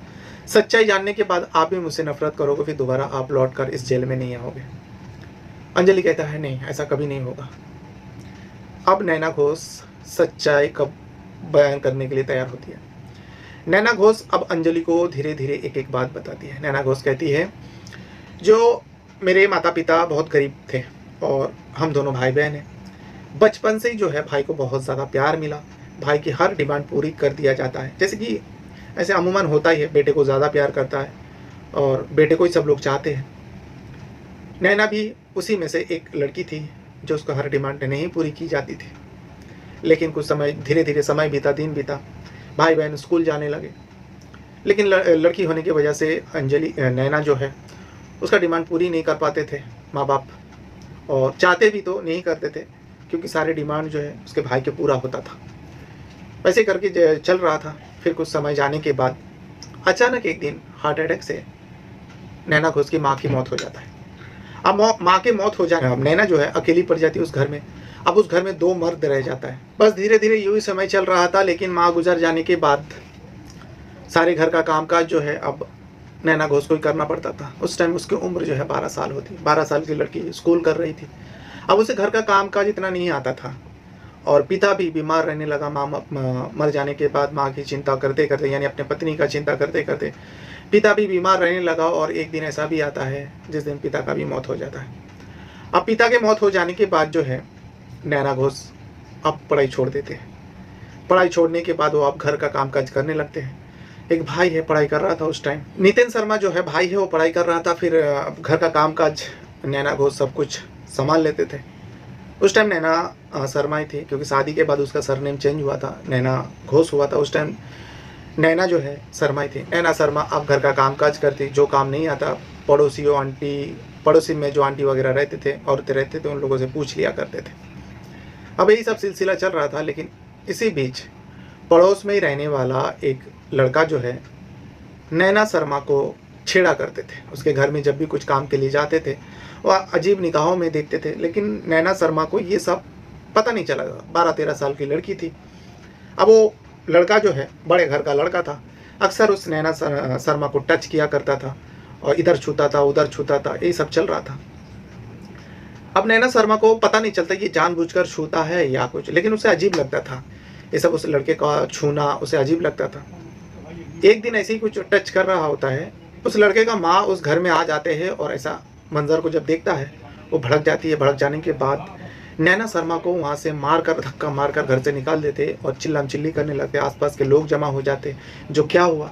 सच्चाई जानने के बाद आप भी मुझसे नफरत करोगे, फिर दोबारा आप लौट कर इस जेल में नहीं आओगे। अंजलि कहता है नहीं, ऐसा कभी नहीं होगा। अब नैना घोष सच्चाई का बयान करने के लिए तैयार होती है। नैना घोष अब अंजलि को धीरे धीरे एक एक बात बताती है। नैना घोष कहती है जो मेरे माता पिता बहुत गरीब थे और हम दोनों भाई बहन हैं। बचपन से ही जो है भाई को बहुत ज़्यादा प्यार मिला, भाई की हर डिमांड पूरी कर दिया जाता है, जैसे कि ऐसे अमूमन होता ही है, बेटे को ज़्यादा प्यार करता है और बेटे को ही सब लोग चाहते हैं। नैना भी उसी में से एक लड़की थी जो उसको हर डिमांड नहीं पूरी की जाती थी। लेकिन कुछ समय धीरे धीरे समय बीता, दिन बीता, भाई बहन स्कूल जाने लगे, लेकिन लड़की होने की वजह से नैना जो है उसका डिमांड पूरी नहीं कर पाते थे माँ बाप, और चाहते भी तो नहीं करते थे क्योंकि सारे डिमांड जो है उसके भाई के पूरा होता था। वैसे करके चल रहा था। फिर कुछ समय जाने के बाद अचानक एक दिन हार्ट अटैक से नैना घोष की माँ की मौत हो जाता है। अब माँ की मौत हो जाने, अब नैना जो है अकेली पड़ जाती है उस घर में। अब उस घर में 2 मर्द रह जाता है। बस धीरे धीरे यूँ ही समय चल रहा था। लेकिन माँ गुजर जाने के बाद सारे घर का कामकाज जो है अब नैना घोष को ही करना पड़ता था। उस टाइम उसकी उम्र जो है 12 साल होती। 12 साल की लड़की स्कूल कर रही थी। अब उसे घर का कामकाज इतना नहीं आता था, और पिता भी बीमार रहने लगा। माँ मर जाने के बाद माँ की चिंता करते करते, यानी अपने पत्नी का चिंता करते करते पिता भी बीमार रहने लगा। और एक दिन ऐसा भी आता है जिस दिन पिता का भी मौत हो जाता है। अब पिता के मौत हो जाने के बाद जो है नैना घोष अब पढ़ाई छोड़ देते हैं। पढ़ाई छोड़ने के बाद वो अब घर का कामकाज करने लगते हैं। एक भाई है, पढ़ाई कर रहा था उस टाइम। नितिन शर्मा जो है भाई है, वो पढ़ाई कर रहा था। फिर घर का कामकाज नैना घोष सब कुछ संभाल लेते थे। उस टाइम नैना शर्मा ही थी, क्योंकि शादी के बाद उसका सरनेम चेंज हुआ था, नैना घोष हुआ था। उस टाइम नैना जो है शर्मा ही थी। नैना शर्मा अब घर का कामकाज करती। जो काम नहीं आता पड़ोसी में जो आंटी वगैरह रहते थे, औरतें रहते थे, उन लोगों से पूछ लिया करते थे। अब यही सब सिलसिला चल रहा था। लेकिन इसी बीच पड़ोस में ही रहने वाला एक लड़का जो है नैना शर्मा को छेड़ा करते थे। उसके घर में जब भी कुछ काम के लिए जाते थे वह अजीब निगाहों में देखते थे। लेकिन नैना शर्मा को ये सब पता नहीं चला। 12-13 साल की लड़की थी। अब वो लड़का जो है बड़े घर का लड़का था, अक्सर उस नैना शर्मा को टच किया करता था, और इधर छूता था उधर छूता था, यही सब चल रहा था। अब नैना शर्मा को पता नहीं चलता ये जानबूझकर छूता है या कुछ, लेकिन उसे अजीब लगता था ये सब। उस लड़के का छूना उसे अजीब लगता था। एक दिन ऐसे ही कुछ टच कर रहा होता है, उस लड़के का माँ उस घर में आ जाते हैं, और ऐसा मंजर को जब देखता है वो भड़क जाती है। भड़क जाने के बाद नैना शर्मा को वहाँ से धक्का मारकर घर से निकाल देते और चिल्लाम चिल्ली करने लगते। आसपास के लोग जमा हो जाते, जो क्या हुआ।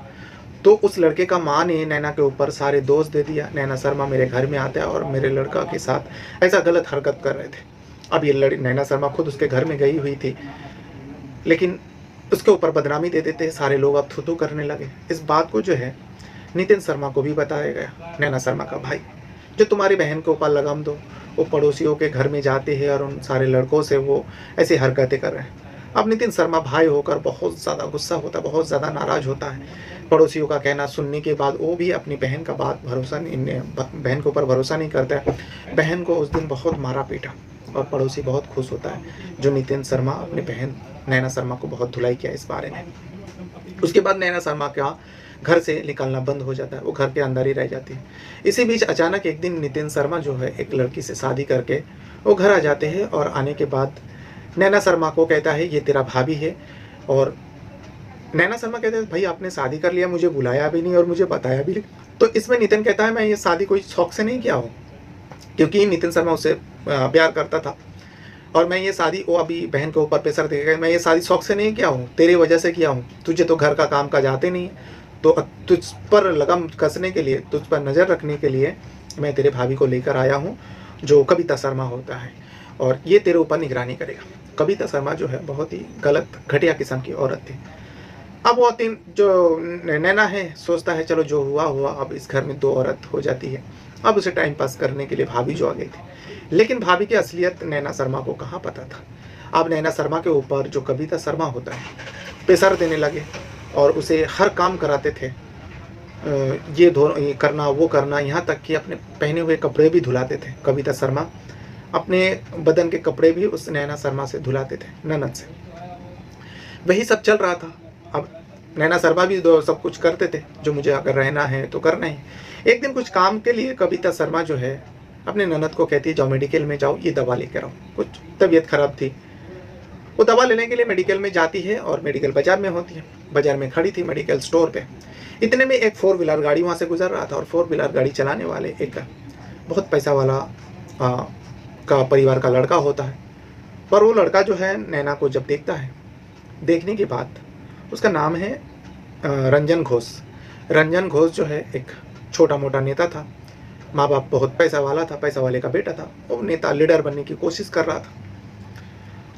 तो उस लड़के का माँ ने नैना के ऊपर सारे दोष दे दिया। नैना शर्मा मेरे घर में आता है और मेरे लड़का के साथ ऐसा गलत हरकत कर रहे थे। अब ये नैना शर्मा खुद उसके घर में गई हुई थी, लेकिन उसके ऊपर बदनामी दे देते। सारे लोग अब थू करने लगे। इस बात को जो है नितिन शर्मा को भी बताया गया, नैना शर्मा का भाई, जो तुम्हारी बहन के ऊपर लगाम दो। वो पड़ोसियों के घर में जाते हैं और उन सारे लड़कों से वो ऐसी हरकतें कर रहे हैं। अब नितिन शर्मा भाई होकर बहुत ज़्यादा गुस्सा होता है, बहुत ज़्यादा नाराज़ होता है। पड़ोसियों का कहना सुनने के बाद वो भी अपनी बहन का बहन के ऊपर भरोसा नहीं करता है। बहन को उस दिन बहुत मारा पीटा, और पड़ोसी बहुत खुश होता है जो नितिन शर्मा अपनी बहन नैना शर्मा को बहुत धुलाई किया इस बारे में। उसके बाद नैना शर्मा का घर से निकलना बंद हो जाता है, वो घर के अंदर ही रह जाती है। इसी बीच अचानक एक दिन नितिन शर्मा जो है एक लड़की से शादी करके वो घर आ जाते हैं, और आने के बाद नैना शर्मा को कहता है ये तेरा भाभी है। और नैना शर्मा कहते हैं भाई आपने शादी कर लिया, मुझे बुलाया भी नहीं और मुझे बताया भी नहीं। तो इसमें नितिन कहता है मैं ये शादी कोई शौक से नहीं किया हूँ, क्योंकि नितिन शर्मा उससे प्यार करता था, और मैं ये शादी, वो अभी बहन के ऊपर प्रेशर देगा, मैं ये शादी शौक से नहीं किया हूँ, तेरी वजह से किया हूँ। तुझे तो घर का काम काज आते नहीं, तो तुझ पर लगाम कसने के लिए, तुझ पर नज़र रखने के लिए मैं तेरे भाभी को लेकर आया हूँ, जो कविता शर्मा होता है, और ये तेरे ऊपर निगरानी करेगा। कविता शर्मा जो है बहुत ही गलत घटिया किस्म की औरत थी। अब वो तीन जो नैना है सोचता है चलो जो हुआ हुआ, अब इस घर में 2 औरत हो जाती है। अब उसे टाइम पास करने के लिए भाभी जो आ गई थी, लेकिन भाभी की असलियत नैना शर्मा को कहाँ पता था। अब नैना शर्मा के ऊपर जो कविता शर्मा होता है प्रेशर देने लगे, और उसे हर काम कराते थे, ये करना वो करना, यहाँ तक कि अपने पहने हुए कपड़े भी धुलाते थे। कविता शर्मा अपने बदन के कपड़े भी उस नैना शर्मा से धुलाते थे, ननद से। वही सब चल रहा था। अब नैना शर्मा भी सब कुछ करते थे, जो मुझे अगर रहना है तो करना ही। एक दिन कुछ काम के लिए कविता शर्मा जो है अपने ननद को कहती है जाओ मेडिकल में जाओ, ये दवा लेकर आओ। कुछ तबीयत खराब थी, वो दवा लेने के लिए मेडिकल में जाती है, और मेडिकल बाजार में होती है। बाजार में खड़ी थी मेडिकल स्टोर पे। इतने में एक 4 व्हीलर गाड़ी वहाँ से गुजर रहा था, और 4 व्हीलर गाड़ी चलाने वाले एक बहुत पैसा वाला का परिवार का लड़का होता है। पर वो लड़का जो है नैना को जब देखता है, देखने के बाद उसका नाम है रंजन घोष। रंजन घोष जो है एक छोटा मोटा नेता था, माँ बाप बहुत पैसा वाला था, पैसा वाले का बेटा था। वो नेता लीडर बनने की कोशिश कर रहा था।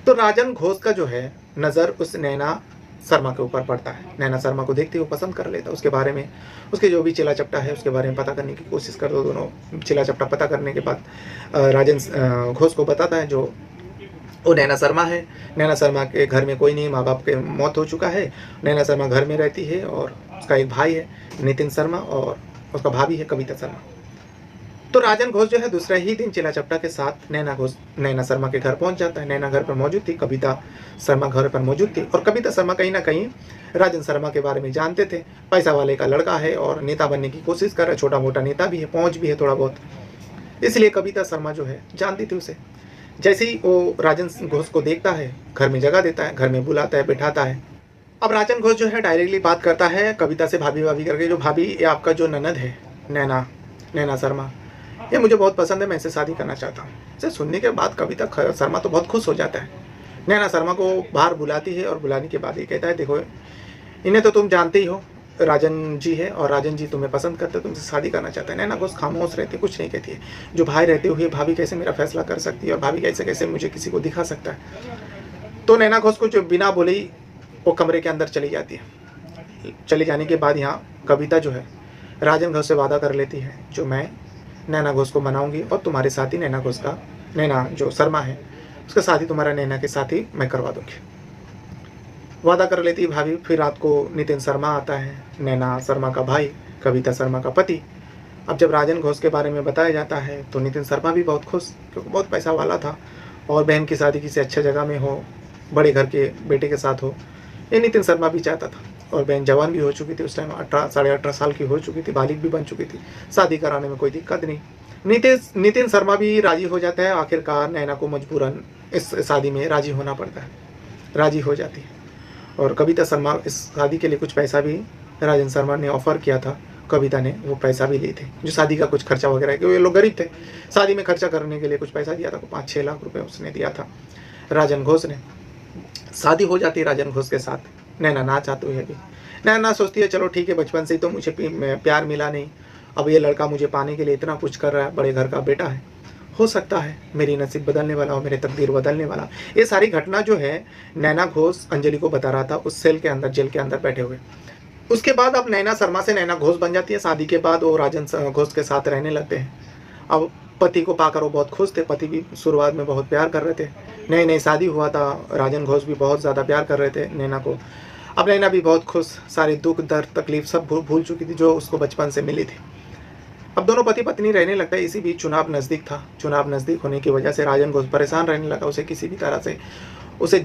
तो राजन घोष का जो है नज़र उस नैना शर्मा के ऊपर पड़ता है। नैना शर्मा को देखते ही वो पसंद कर लेता है। उसके बारे में, उसके जो भी चिला चपटा है उसके बारे में पता करने की कोशिश कर दो। दोनों चिला चपटा पता करने के बाद राजन घोष को बताता है जो वो नैना शर्मा है। नैना शर्मा के घर में कोई नहीं, माँ बाप के मौत हो चुका है। नैना शर्मा घर में रहती है और उसका एक भाई है नितिन शर्मा और उसका भाभी है कविता शर्मा। तो राजन घोष जो है दूसरे ही दिन चिला चपटा के साथ नैना शर्मा के घर पहुंच जाता है। नैना घर पर मौजूद थी, कविता शर्मा घर पर मौजूद थी और कविता शर्मा कहीं ना कहीं राजन शर्मा के बारे में जानते थे। पैसा वाले का लड़का है और नेता बनने की कोशिश कर रहा है, छोटा मोटा नेता भी है, पहुंच भी है थोड़ा बहुत, इसलिए कविता शर्मा जो है जानती थी उसे। जैसे ही वो राजन घोष को देखता है, घर में जगह देता है, घर में बुलाता है, बिठाता है। अब राजन घोष जो है डायरेक्टली बात करता है कविता से, भाभी भाभी करके, जो भाभी ये आपका जो ननद है नैना शर्मा, ये मुझे बहुत पसंद है, मैं इससे शादी करना चाहता हूँ। इसे सुनने के बाद कविता शर्मा तो बहुत खुश हो जाता है। नैना शर्मा को बाहर बुलाती है और बुलाने के बाद ये कहता है, देखो इन्हें तो तुम जानते ही हो, राजन जी है और राजन जी तुम्हें पसंद करते, तुमसे शादी करना चाहता है। नैना घोष खामोश रहती है, कुछ नहीं कहती है। जो भाई रहते हुए भाभी कैसे मेरा फैसला कर सकती है और भाभी कैसे कैसे मुझे किसी को दिखा सकता है। तो नैना घोष को जो बिना बोले ही वो कमरे के अंदर चली जाती है। चले जाने के बाद यहाँ कविता जो है राजन घोष से वादा कर लेती है, जो मैं नैना घोष को मनाऊंगी और तुम्हारे साथ ही नैना जो शर्मा है उसका शादी तुम्हारा नैना के साथ ही मैं करवा दूंगी। वादा कर लेती है भाभी। फिर रात को नितिन शर्मा आता है, नैना शर्मा का भाई, कविता शर्मा का पति। अब जब राजन घोष के बारे में बताया जाता है तो नितिन शर्मा भी बहुत खुश, क्योंकि बहुत पैसा वाला था और बहन की शादी किसी अच्छे जगह में हो, बड़े घर के बेटे के साथ हो, ये नितिन शर्मा भी चाहता था। और बहन जवान भी हो चुकी थी, उस टाइम 18 साल की हो चुकी थी, बालिग भी बन चुकी थी, शादी कराने में कोई दिक्कत नहीं। नितिन शर्मा भी राजी हो जाता है। आखिरकार नैना को मजबूरन इस शादी में राजी होना पड़ता है, राजी हो जाती है। और कविता शर्मा इस शादी के लिए कुछ पैसा भी राजन शर्मा ने ऑफर किया था, कविता ने वो पैसा भी लिए थे, जो शादी का कुछ खर्चा वगैरह, क्योंकि ये लोग गरीब थे, शादी में खर्चा करने के लिए कुछ पैसा दिया था, 5-6 लाख रुपए उसने दिया था राजन घोष ने। शादी हो जाती है राजन घोष के साथ। नैना ना चाहती है भी, नैना सोचती है चलो ठीक है, बचपन से ही तो मुझे प्यार मिला नहीं, अब ये लड़का मुझे पाने के लिए इतना कुछ कर रहा है, बड़े घर का बेटा है, हो सकता है मेरी नसीब बदलने वाला हो, मेरे तकदीर बदलने वाला। ये सारी घटना जो है नैना घोष अंजलि को बता रहा था उस सेल के अंदर, जेल के अंदर बैठे हुए। उसके बाद अब नैना शर्मा से नैना घोष बन जाती है। शादी के बाद वो राजन घोष के साथ रहने लगते हैं। अब पति को पाकर वो बहुत खुश थे, पति भी शुरुआत में बहुत प्यार कर रहे थे, नई नई शादी हुआ था, राजन घोष भी बहुत ज़्यादा प्यार कर रहे थे नैना को। अब नैना भी बहुत खुश, सारे दुख दर्द तकलीफ सब भूल चुकी थी जो उसको बचपन से मिली थी। अब दोनों पति पत्नी रहने लगता है। इसी बीच चुनाव नज़दीक था, चुनाव नज़दीक होने की वजह से राजन घोष परेशान रहने लगा। उसे किसी भी तरह से उसे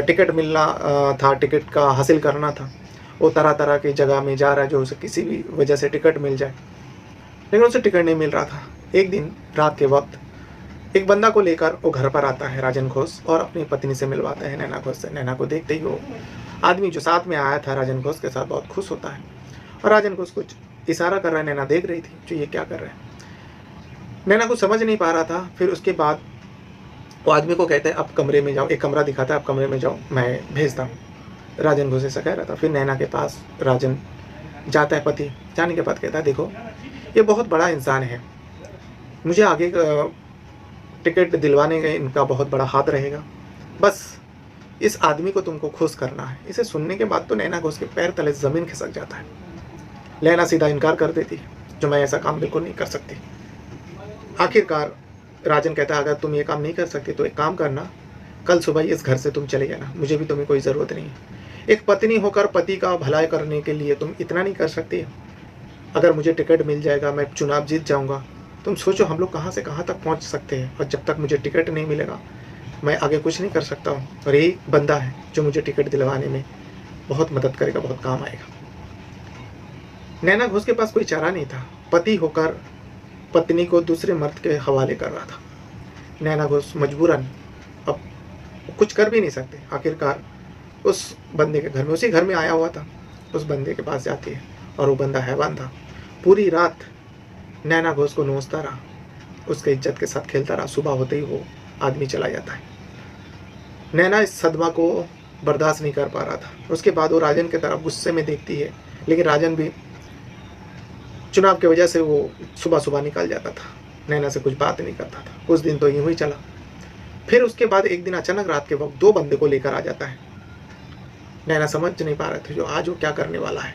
टिकट मिलना था, टिकट का हासिल करना था। वो तरह तरह की जगह में जा रहा है जो उसे किसी भी वजह से टिकट मिल जाए, लेकिन उसे टिकट नहीं मिल रहा था। एक दिन रात के वक्त एक बंदा को लेकर वो घर पर आता है राजन घोष और अपनी पत्नी से मिलवाता है नैना घोष से। नैना को देखते ही वो आदमी जो साथ में आया था राजन घोष के साथ बहुत खुश होता है और राजन घोष कुछ इशारा कर रहा है। नैना देख रही थी जो ये क्या कर रहा है, नैना कुछ समझ नहीं पा रहा था। फिर उसके बाद वो आदमी को कहता है अब कमरे में जाओ, एक कमरा दिखाता है, अब कमरे में जाओ, मैं भेजता हूँ। राजन घोष ऐसा कह रहा था। फिर नैना के पास राजन जाता है, पति जाने के बाद कहता है देखो ये बहुत बड़ा इंसान है, मुझे आगे टिकट दिलवाने का इनका बहुत बड़ा हाथ रहेगा, बस इस आदमी को तुमको खुश करना है। इसे सुनने के बाद तो नैना घोष के पैर तले ज़मीन खिसक जाता है। नैना सीधा इनकार कर देती है, जो मैं ऐसा काम बिल्कुल नहीं कर सकती। आखिरकार राजन कहता है अगर तुम ये काम नहीं कर सकती तो एक काम करना, कल सुबह इस घर से तुम चले जाना, मुझे भी तुम्हें कोई ज़रूरत नहीं है। एक पत्नी होकर पति का भलाई करने के लिए तुम इतना नहीं कर सकती? अगर मुझे टिकट मिल जाएगा, मैं चुनाव जीत जाऊंगा, तुम सोचो हम लोग कहाँ से कहाँ तक पहुँच सकते हैं। और जब तक मुझे टिकट नहीं मिलेगा मैं आगे कुछ नहीं कर सकता हूँ। और यही बंदा है जो मुझे टिकट दिलवाने में बहुत मदद करेगा, बहुत काम आएगा। नैना घोष के पास कोई चारा नहीं था, पति होकर पत्नी को दूसरे मर्द के हवाले कर रहा था। नैना घोष मजबूरन अब कुछ कर भी नहीं सकते। आखिरकार उस बंदे के घर में, उसी घर में आया हुआ था, उस बंदे के पास जाती है और वो बंदा हैवान था। पूरी रात नैना घोष को नोचता रहा, उसके इज्जत के साथ खेलता रहा। सुबह होते ही वो आदमी चला जाता है। नैना इस सदमा को बर्दाश्त नहीं कर पा रहा था। उसके बाद वो राजन की तरफ गुस्से में देखती है, लेकिन राजन भी चुनाव की वजह से वो सुबह सुबह निकल जाता था, नैना से कुछ बात नहीं करता था। उस दिन तो यूं ही चला। फिर उसके बाद एक दिन अचानक रात के वक्त 2 बंदे को लेकर आ जाता है नैना समझ नहीं पा रहे थे जो आज वो क्या करने वाला है।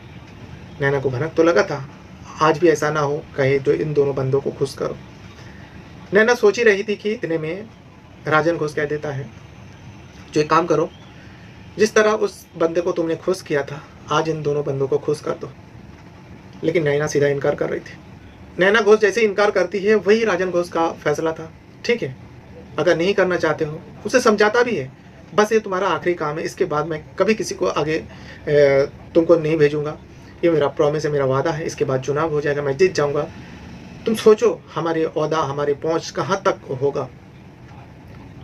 नैना को भनक तो लगा था आज भी ऐसा ना हो कहे जो इन दोनों बंदों को खुश करो। नैना सोच ही रही थी कि इतने में राजन घोष कह देता है, जो एक काम करो, जिस तरह उस बंदे को तुमने खुश किया था आज इन दोनों बंदों को खुश कर दो। लेकिन नैना सीधा इनकार कर रही थी। नैना घोष जैसे इनकार करती है वही राजन घोष का फैसला था। ठीक है, अगर नहीं करना चाहते हो, उसे समझाता भी है, बस ये तुम्हारा आखिरी काम है, इसके बाद मैं कभी किसी को आगे तुमको नहीं भेजूंगा, ये मेरा प्रॉमिस है, मेरा वादा है, इसके बाद चुनाव हो जाएगा, मैं जीत जाऊंगा। तुम सोचो हमारे ओहदा हमारी पहुंच कहाँ तक होगा।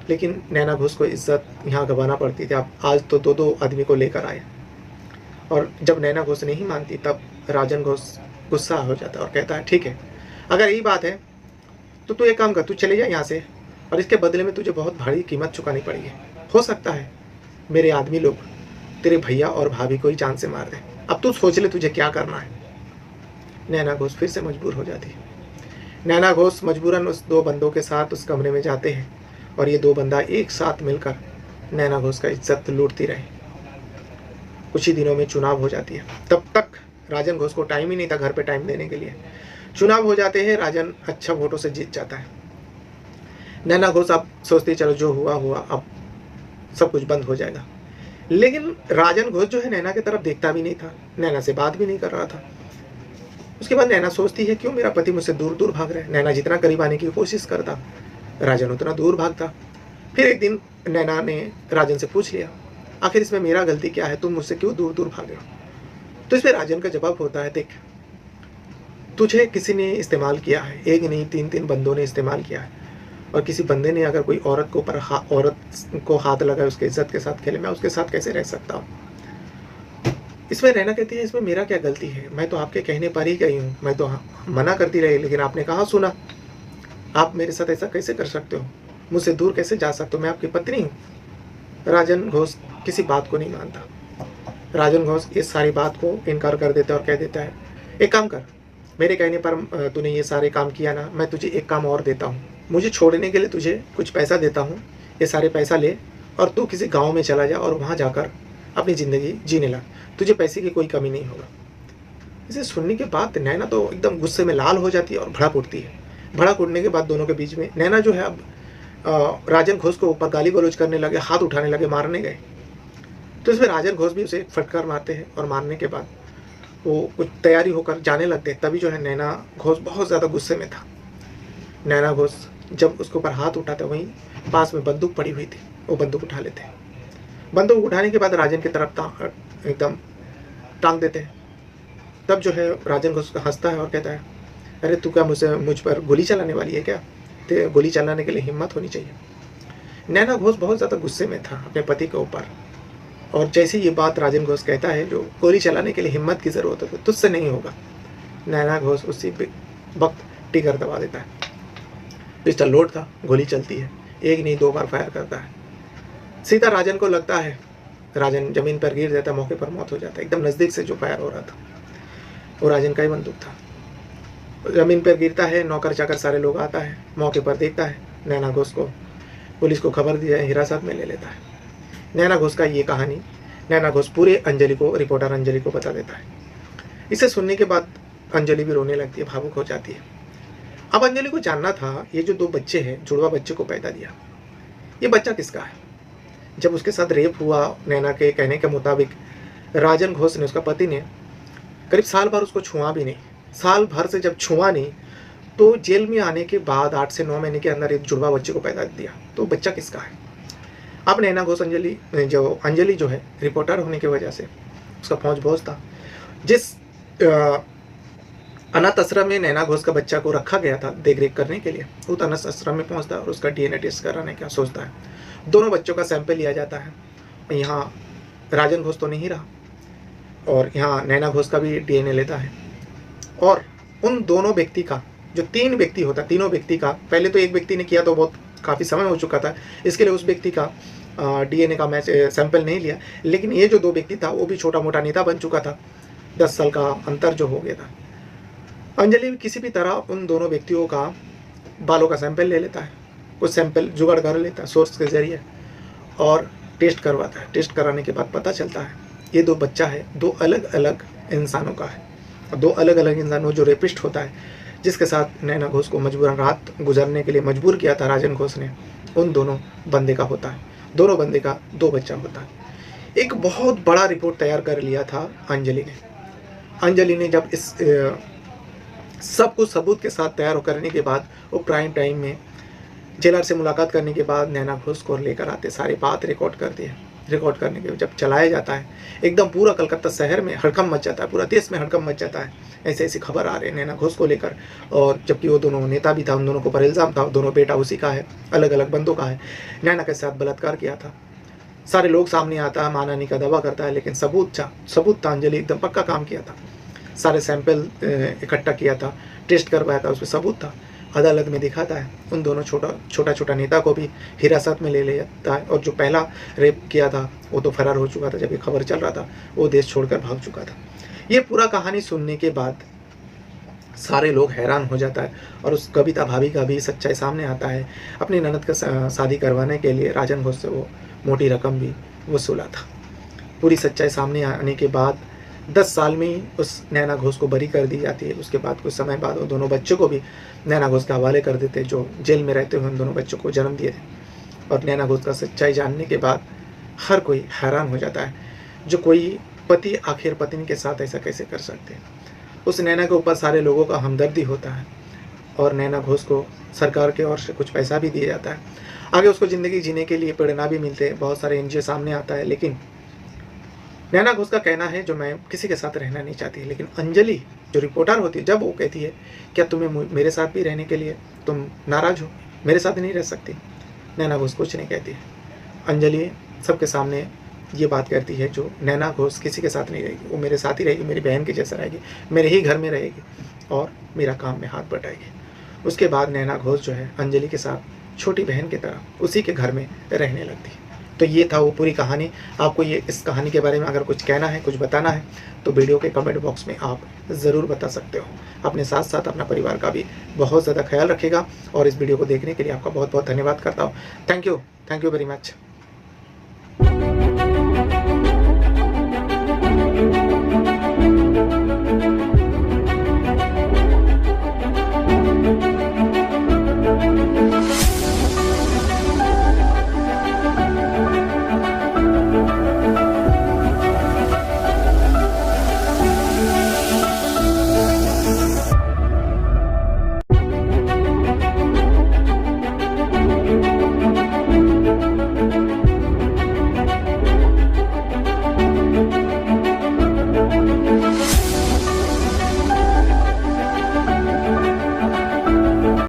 लेकिन नैना घोष को इज्जत यहाँ गंवाना पड़ती थी। आप आज तो दो दो आदमी को लेकर आए, और जब नैना घोष नहीं मानती तब राजन घोष गुस्सा हो जाता है और कहता है, ठीक है, अगर यही बात है तो तू एक काम कर, तू चले जा यहाँ से, और इसके बदले में तुझे बहुत भारी कीमत चुकानी पड़ेगी। हो सकता है मेरे आदमी लोग तेरे भैया और भाभी को ही जान से मार दें। अब तू सोच ले तुझे क्या करना है। नैना घोष फिर से मजबूर हो जाती है। नैना घोष मजबूरन उस दो बंदों के साथ उस कमरे में जाते हैं, और ये दो बंदा एक साथ मिलकर नैना घोष का इज्जत लूटती रहे। कुछ ही दिनों में चुनाव हो जाती है। तब तक राजन घोष को टाइम ही नहीं था घर पे टाइम देने के लिए। चुनाव हो जाते हैं, राजन अच्छा वोटों से जीत जाता है। नैना घोष अब सोचती चलो जो हुआ हुआ, अब सब कुछ बंद हो जाएगा। लेकिन राजन घोष जो है नैना की तरफ देखता भी नहीं था, नैना से बात भी नहीं कर रहा था। उसके बाद नैना सोचती है क्यों मेरा पति मुझसे दूर दूर भाग रहा है। नैना जितना करीब आने की कोशिश करता, राजन उतना दूर भागता। फिर एक दिन नैना ने राजन से पूछ लिया, आखिर इसमें मेरा गलती क्या है, तुम मुझसे क्यों दूर दूर भागे हो। तो इसमें राजन का जवाब होता है, देख तुझे किसी ने इस्तेमाल किया है, एक नहीं तीन तीन बंदों ने इस्तेमाल किया है, और किसी बंदे ने अगर कोई औरत को औरत को हाथ लगाए, उसके इज्जत के साथ खेले, मैं उसके साथ कैसे रह सकता हूँ। इसमें नैना कहती है, इसमें मेरा क्या गलती है, मैं तो आपके कहने पर ही गई हूँ, मैं तो मना करती रही, लेकिन आपने कहाँ सुना। आप मेरे साथ ऐसा कैसे कर सकते हो, मुझसे दूर कैसे जा सकते हो, मैं आपकी पत्नी हूँ। राजन घोष किसी बात को नहीं मानता। राजन घोष इस सारी बात को इनकार कर देता है और कह देता है, एक काम कर, मेरे कहने पर तूने ये सारे काम किया ना, मैं तुझे एक काम और देता हूँ, मुझे छोड़ने के लिए तुझे कुछ पैसा देता हूँ, ये सारे पैसा ले और तू किसी गांव में चला जा और वहाँ जाकर अपनी ज़िंदगी जीने लग, तुझे पैसे की कोई कमी नहीं होगा। इसे सुनने के बाद नैना तो एकदम गुस्से में लाल हो जाती है और भड़क उठती है। भड़क उठने के बाद दोनों के बीच में नैना जो है अब राजन घोष को ऊपर गाली गलौज करने लगे, हाथ उठाने लगे, मारने गए। तो इसमें राजन घोष भी उसे फटकार मारते हैं, और मारने के बाद वो कुछ तैयारी होकर जाने लगते। तभी जो है नैना घोष बहुत ज़्यादा गुस्से में था। नैना घोष जब उसके ऊपर हाथ उठाते, वहीं पास में बंदूक पड़ी हुई थी, वो बंदूक उठा लेते हैं। बंदूक उठाने के बाद राजन की तरफ एकदम टांग देते हैं। तब जो है राजन घोष हंसता है और कहता है, अरे तू क्या मुझ पर गोली चलाने वाली है क्या, तो गोली चलाने के लिए हिम्मत होनी चाहिए। नैना घोष बहुत ज़्यादा गुस्से में था अपने पति के ऊपर, और जैसे ये बात राजन घोष कहता है, जो गोली चलाने के लिए हिम्मत की ज़रूरत है तो तुझसे नहीं होगा, नैना घोष उसी वक्त टिगर दबा देता है। पिस्टल लोड था, गोली चलती है, एक नहीं 2 बार फायर करता है। सीधा राजन को लगता है, राजन जमीन पर गिर जाता है, मौके पर मौत हो जाता है। एकदम नज़दीक से जो फायर हो रहा था वो राजन का ही बंदूक था। ज़मीन पर गिरता है, नौकर चाकर सारे लोग आता है, मौके पर देखता है, नैना घोष को पुलिस को खबर दी जाए, हिरासत में ले लेता है। नैना घोष का ये कहानी नैना घोष पूरे अंजलि को, रिपोर्टर अंजलि को बता देता है। इसे सुनने के बाद अंजलि भी रोने लगती है, भावुक हो जाती है। अब अंजलि को जानना था, ये जो 2 बच्चे हैं, जुड़वा बच्चे को पैदा दिया, ये बच्चा किसका है। जब उसके साथ रेप हुआ, नैना के कहने के मुताबिक राजन घोष ने, उसका पति ने करीब साल भर उसको छुआ भी नहीं। साल भर से जब छुआ नहीं तो जेल में आने के बाद 8 से 9 महीने के अंदर एक जुड़वा बच्चे को पैदा दिया, तो बच्चा किसका है। अब नैना घोष अंजलि जो है रिपोर्टर होने की वजह से उसका पहुंच था। जिस अनाथ आश्रम में नैना घोष का बच्चा को रखा गया था देख रेख करने के लिए, उस अनाथ आश्रम में पहुंचता है और उसका DNA टेस्ट कराने का सोचता है। दोनों बच्चों का सैंपल लिया जाता है। यहाँ राजन घोष तो नहीं रहा, और यहाँ नैना घोष का भी DNA लेता है, और उन दोनों व्यक्ति का, जो 3 व्यक्ति होता, तीनों व्यक्ति का, पहले तो एक व्यक्ति ने किया तो बहुत काफ़ी समय हो चुका था, इसके लिए उस व्यक्ति का DNA का मैच सैंपल नहीं लिया। लेकिन ये जो 2 व्यक्ति था वो भी छोटा मोटा नेता बन चुका था, 10 साल का अंतर जो हो गया था। अंजलि किसी भी तरह उन दोनों व्यक्तियों का बालों का सैंपल ले लेता है, कुछ सैंपल जुगाड़ कर लेता है सोर्स के ज़रिए, और टेस्ट करवाता है। टेस्ट कराने के बाद पता चलता है ये 2 बच्चा है, 2 अलग-अलग इंसानों का है। 2 अलग-अलग इंसानों जो रेपिस्ट होता है, जिसके साथ नैना घोष को मजबूरन रात गुज़रने के लिए मजबूर किया था राजन घोष ने, उन दोनों बंदे का होता है। दोनों बंदे का 2 बच्चा होता है। एक बहुत बड़ा रिपोर्ट तैयार कर लिया था अंजलि ने। अंजलि ने जब इस सब कुछ सबूत के साथ तैयार करने के बाद वो प्राइम टाइम में जेलर से मुलाकात करने के बाद नैना घोष को लेकर आते, सारी बात रिकॉर्ड कर दिए। रिकॉर्ड करने के जब चलाया जाता है, एकदम पूरा कलकत्ता शहर में हड़कंप मच जाता है, पूरा देश में हड़कंप मच जाता है। ऐसे ऐसी खबर आ रही है नैना घोष को लेकर, और जबकि वो दोनों नेता भी था, उन दोनों को पर इल्ज़ाम था, दोनों बेटा उसी का है, अलग अलग बंदों का है, नैना के साथ बलात्कार किया था। सारे लोग सामने आता है, मानानी का दावा करता है, लेकिन सबूत था। अंजलि एकदम पक्का काम किया था, सारे सैंपल इकट्ठा किया था, टेस्ट करवाया था, उसमें सबूत था। अदालत में दिखाता है, उन दोनों छोटा नेता को भी हिरासत में ले लेता है, और जो पहला रेप किया था वो तो फरार हो चुका था। जब ये खबर चल रहा था वो देश छोड़कर भाग चुका था। ये पूरा कहानी सुनने के बाद सारे लोग हैरान हो जाता है, और उस कविता भाभी का भी सच्चाई सामने आता है। अपनी ननद का शादी करवाने के लिए राजन घोष से वो मोटी रकम भी वसूला था। पूरी सच्चाई सामने आने के बाद 10 साल में ही उस नैना घोष को बरी कर दी जाती है। उसके बाद कुछ समय बाद वो दोनों बच्चों को भी नैना घोष के हवाले कर देते, जो जेल में रहते हुए उन दोनों बच्चों को जन्म दिए थे। और नैना घोष का सच्चाई जानने के बाद हर कोई हैरान हो जाता है, जो कोई पति आखिर पत्नी के साथ ऐसा कैसे कर सकते हैं। उस नैना के ऊपर सारे लोगों का हमदर्दी होता है, और नैना घोष को सरकार के ओर से कुछ पैसा भी दिया जाता है। आगे उसको ज़िंदगी जीने के लिए प्रेरणा भी मिलते हैं, बहुत सारे NGO सामने आता है। लेकिन नैना घोष का कहना है जो मैं किसी के साथ रहना नहीं चाहती, लेकिन अंजलि जो रिपोर्टर होती है, जब वो कहती है क्या तुम्हें मेरे साथ भी रहने के लिए तुम नाराज़ हो, मेरे साथ नहीं रह सकती, नैना घोष कुछ नहीं कहती है। अंजलि सबके सामने ये बात कहती है जो नैना घोष किसी के साथ नहीं रहेगी, वो मेरे साथ ही रहेगी, मेरी बहन के जैसा रहेगी, मेरे ही घर में रहेगी और मेरा काम में हाथ बटाएगी। उसके बाद नैना घोष जो है अंजलि के साथ छोटी बहन की तरह उसी के घर में रहने लगती है। तो ये था वो पूरी कहानी। आपको ये इस कहानी के बारे में अगर कुछ कहना है, कुछ बताना है, तो वीडियो के कमेंट बॉक्स में आप ज़रूर बता सकते हो। अपने साथ साथ अपना परिवार का भी बहुत ज़्यादा ख्याल रखिएगा, और इस वीडियो को देखने के लिए आपका बहुत बहुत धन्यवाद करता हूँ। Thank you very much.